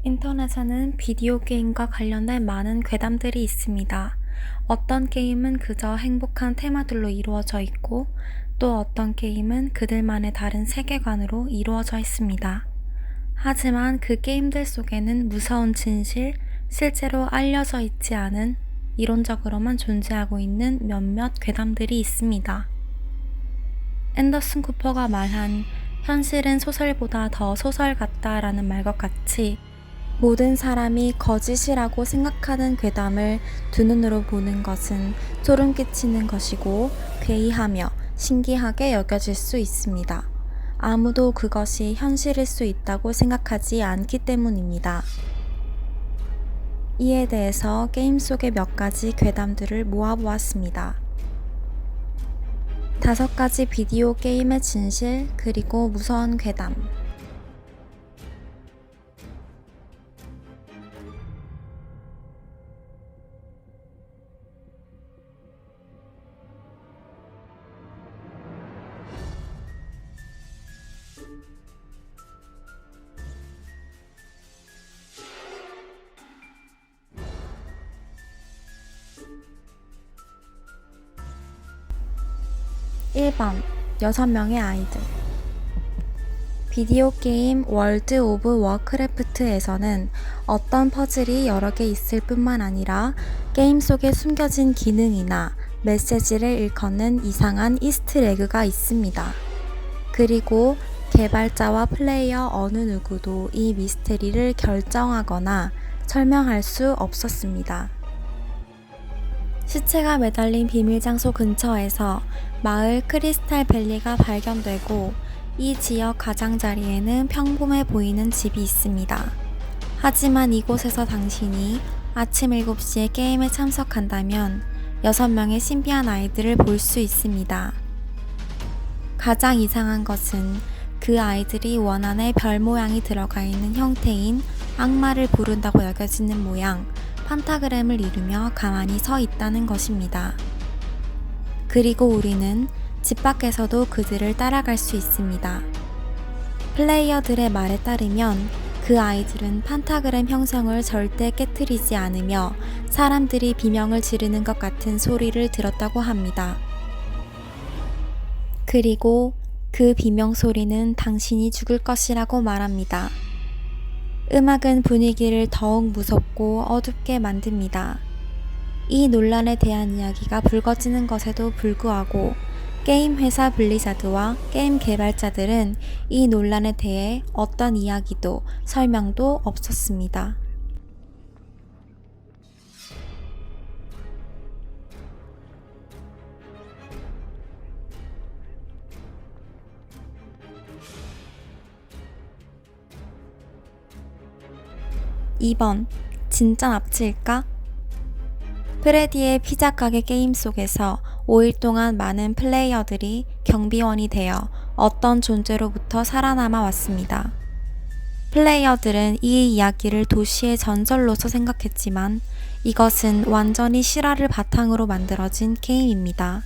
인터넷에는 비디오 게임과 관련된 많은 괴담들이 있습니다. 어떤 게임은 그저 행복한 테마들로 이루어져 있고, 또 어떤 게임은 그들만의 다른 세계관으로 이루어져 있습니다. 하지만 그 게임들 속에는 무서운 진실, 실제로 알려져 있지 않은 이론적으로만 존재하고 있는 몇몇 괴담들이 있습니다. 앤더슨 쿠퍼가 말한 현실은 소설보다 더 소설 같다라는 말과 같이 모든 사람이 거짓이라고 생각하는 괴담을 두 눈으로 보는 것은 소름 끼치는 것이고 괴이하며 신기하게 여겨질 수 있습니다. 아무도 그것이 현실일 수 있다고 생각하지 않기 때문입니다. 이에 대해서 게임 속의 몇 가지 괴담들을 모아보았습니다. 5가지 비디오 게임의 진실, 그리고 무서운 괴담. 1번 6명의 아이들. 비디오 게임 월드 오브 워크래프트에서는 어떤 퍼즐이 여러 개 있을 뿐만 아니라 게임 속에 숨겨진 기능이나 메시지를 일컫는 이상한 이스트에그가 있습니다. 그리고 개발자와 플레이어 어느 누구도 이 미스테리를 결정하거나 설명할 수 없었습니다. 시체가 매달린 비밀 장소 근처에서 마을 크리스탈 밸리가 발견되고 이 지역 가장자리에는 평범해 보이는 집이 있습니다. 하지만 이곳에서 당신이 아침 7시에 게임에 참석한다면 6명의 신비한 아이들을 볼 수 있습니다. 가장 이상한 것은 그 아이들이 원안에 별 모양이 들어가 있는 형태인 악마를 부른다고 여겨지는 모양 판타그램을 이루며 가만히 서 있다는 것입니다. 그리고 우리는 집 밖에서도 그들을 따라갈 수 있습니다. 플레이어들의 말에 따르면 그 아이들은 판타그램 형성을 절대 깨트리지 않으며 사람들이 비명을 지르는 것 같은 소리를 들었다고 합니다. 그리고 그 비명 소리는 당신이 죽을 것이라고 말합니다. 음악은 분위기를 더욱 무섭고 어둡게 만듭니다. 이 논란에 대한 이야기가 불거지는 것에도 불구하고 게임 회사 블리자드와 게임 개발자들은 이 논란에 대해 어떤 이야기도 설명도 없었습니다. 2번 진짜 납치일까? 프레디의 피자 가게 게임 속에서 5일 동안 많은 플레이어들이 경비원이 되어 어떤 존재로부터 살아남아 왔습니다. 플레이어들은 이 이야기를 도시의 전설로서 생각했지만 이것은 완전히 실화를 바탕으로 만들어진 게임입니다.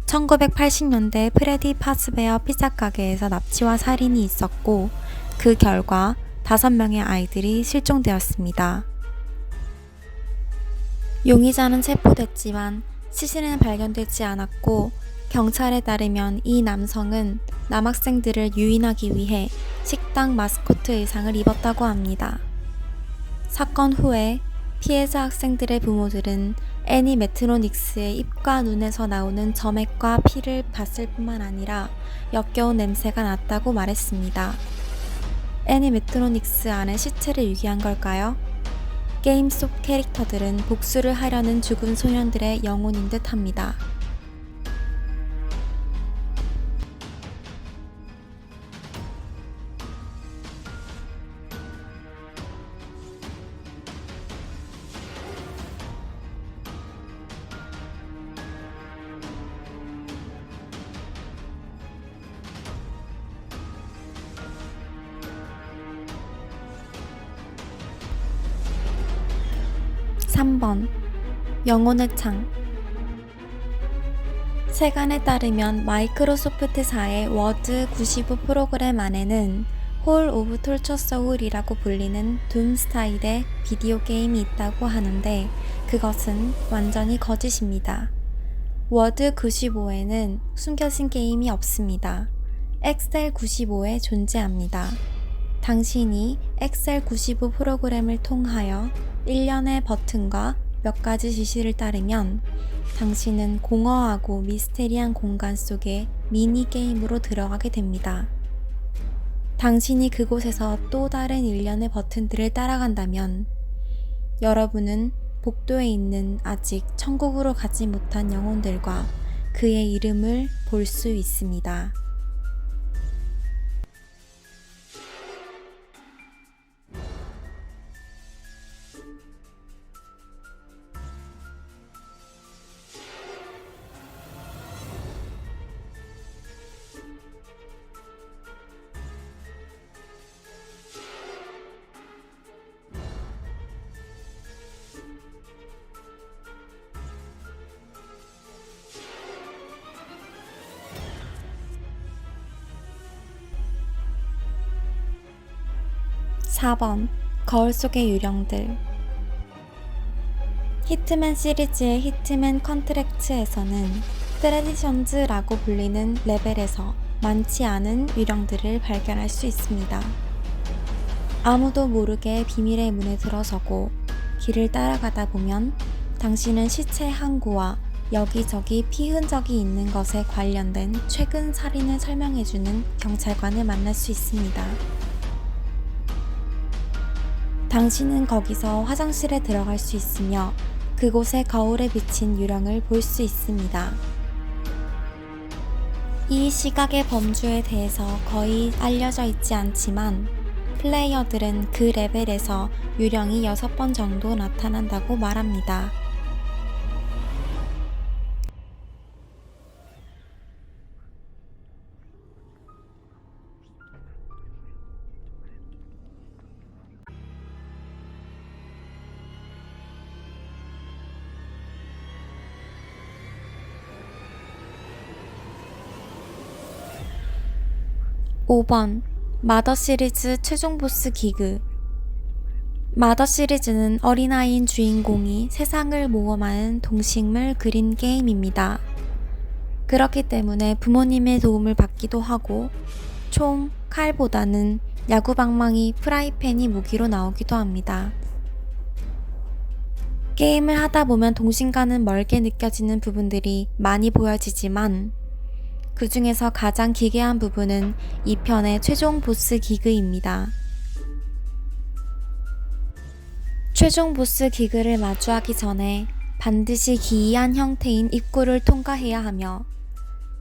1980년대 프레디 파스베어 피자 가게에서 납치와 살인이 있었고 그 결과 5명의 아이들이 실종되었습니다. 용의자는 체포됐지만 시신은 발견되지 않았고 경찰에 따르면 이 남성은 남학생들을 유인하기 위해 식당 마스코트 의상을 입었다고 합니다. 사건 후에 피해자 학생들의 부모들은 애니매트로닉스의 입과 눈에서 나오는 점액과 피를 봤을 뿐만 아니라 역겨운 냄새가 났다고 말했습니다. 애니매트로닉스 안에 시체를 유기한 걸까요? 게임 속 캐릭터들은 복수를 하려는 죽은 소년들의 영혼인 듯 합니다. (3번) 영혼의 창. 세간에 따르면 마이크로소프트사의 워드 95 프로그램 안에는 홀 오브 톨처 소울이라고 불리는 둠 스타일의 비디오 게임이 있다고 하는데 그것은 완전히 거짓입니다. 워드 95에는 숨겨진 게임이 없습니다. 엑셀 95에 존재합니다. 당신이 엑셀 95 프로그램을 통하여 일련의 버튼과 몇 가지 지시를 따르면 당신은 공허하고 미스테리한 공간 속에 미니게임으로 들어가게 됩니다. 당신이 그곳에서 또 다른 일련의 버튼들을 따라간다면 여러분은 복도에 있는 아직 천국으로 가지 못한 영혼들과 그의 이름을 볼 수 있습니다. 4번 거울 속의 유령들. 히트맨 시리즈의 히트맨 컨트랙트에서는 트레디션즈라고 불리는 레벨에서 많지 않은 유령들을 발견할 수 있습니다. 아무도 모르게 비밀의 문에 들어서고 길을 따라가다 보면 당신은 시체 항구와 여기저기 피 흔적이 있는 것에 관련된 최근 살인을 설명해주는 경찰관을 만날 수 있습니다. 당신은 거기서 화장실에 들어갈 수 있으며 그곳의 거울에 비친 유령을 볼 수 있습니다. 이 시각의 범주에 대해서 거의 알려져 있지 않지만 플레이어들은 그 레벨에서 유령이 6번 정도 나타난다고 말합니다. (5번) 마더 시리즈 최종 보스 기그. 마더 시리즈는 어린아이인 주인공이 세상을 모험하는 동식물 그림 게임입니다. 그렇기 때문에 부모님의 도움을 받기도 하고 총, 칼보다는 야구방망이, 프라이팬이 무기로 나오기도 합니다. 게임을 하다 보면 동심과는 멀게 느껴지는 부분들이 많이 보여지지만 그 중에서 가장 기괴한 부분은 이 편의 최종 보스 기그입니다. 최종 보스 기그를 마주하기 전에 반드시 기이한 형태인 입구를 통과해야 하며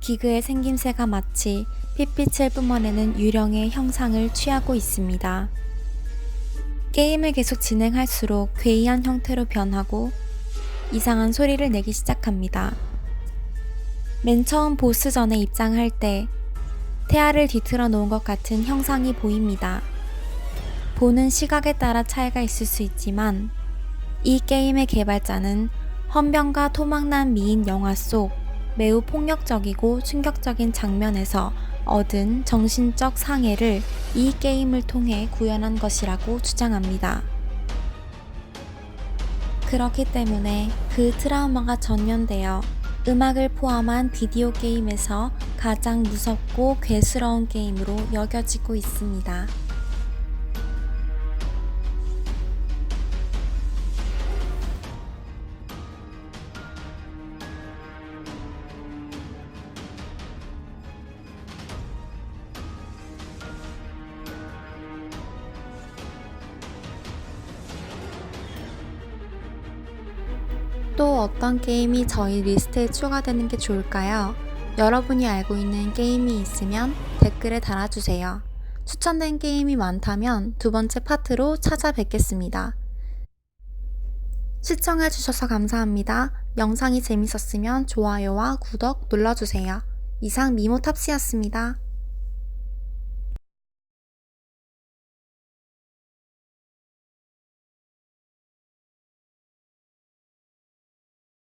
기그의 생김새가 마치 핏빛을 뿜어내는 유령의 형상을 취하고 있습니다. 게임을 계속 진행할수록 괴이한 형태로 변하고 이상한 소리를 내기 시작합니다. 맨 처음 보스전에 입장할 때 태아를 뒤틀어 놓은 것 같은 형상이 보입니다. 보는 시각에 따라 차이가 있을 수 있지만 이 게임의 개발자는 헌병과 토막난 미인 영화 속 매우 폭력적이고 충격적인 장면에서 얻은 정신적 상해를 이 게임을 통해 구현한 것이라고 주장합니다. 그렇기 때문에 그 트라우마가 전면되어 음악을 포함한 비디오 게임에서 가장 무섭고 괴스러운 게임으로 여겨지고 있습니다. 또 어떤 게임이 저희 리스트에 추가되는 게 좋을까요? 여러분이 알고 있는 게임이 있으면 댓글에 달아주세요. 추천된 게임이 많다면 두 번째 파트로 찾아뵙겠습니다. 시청해주셔서 감사합니다. 영상이 재밌었으면 좋아요와 구독 눌러주세요. 이상 미모탑스였습니다.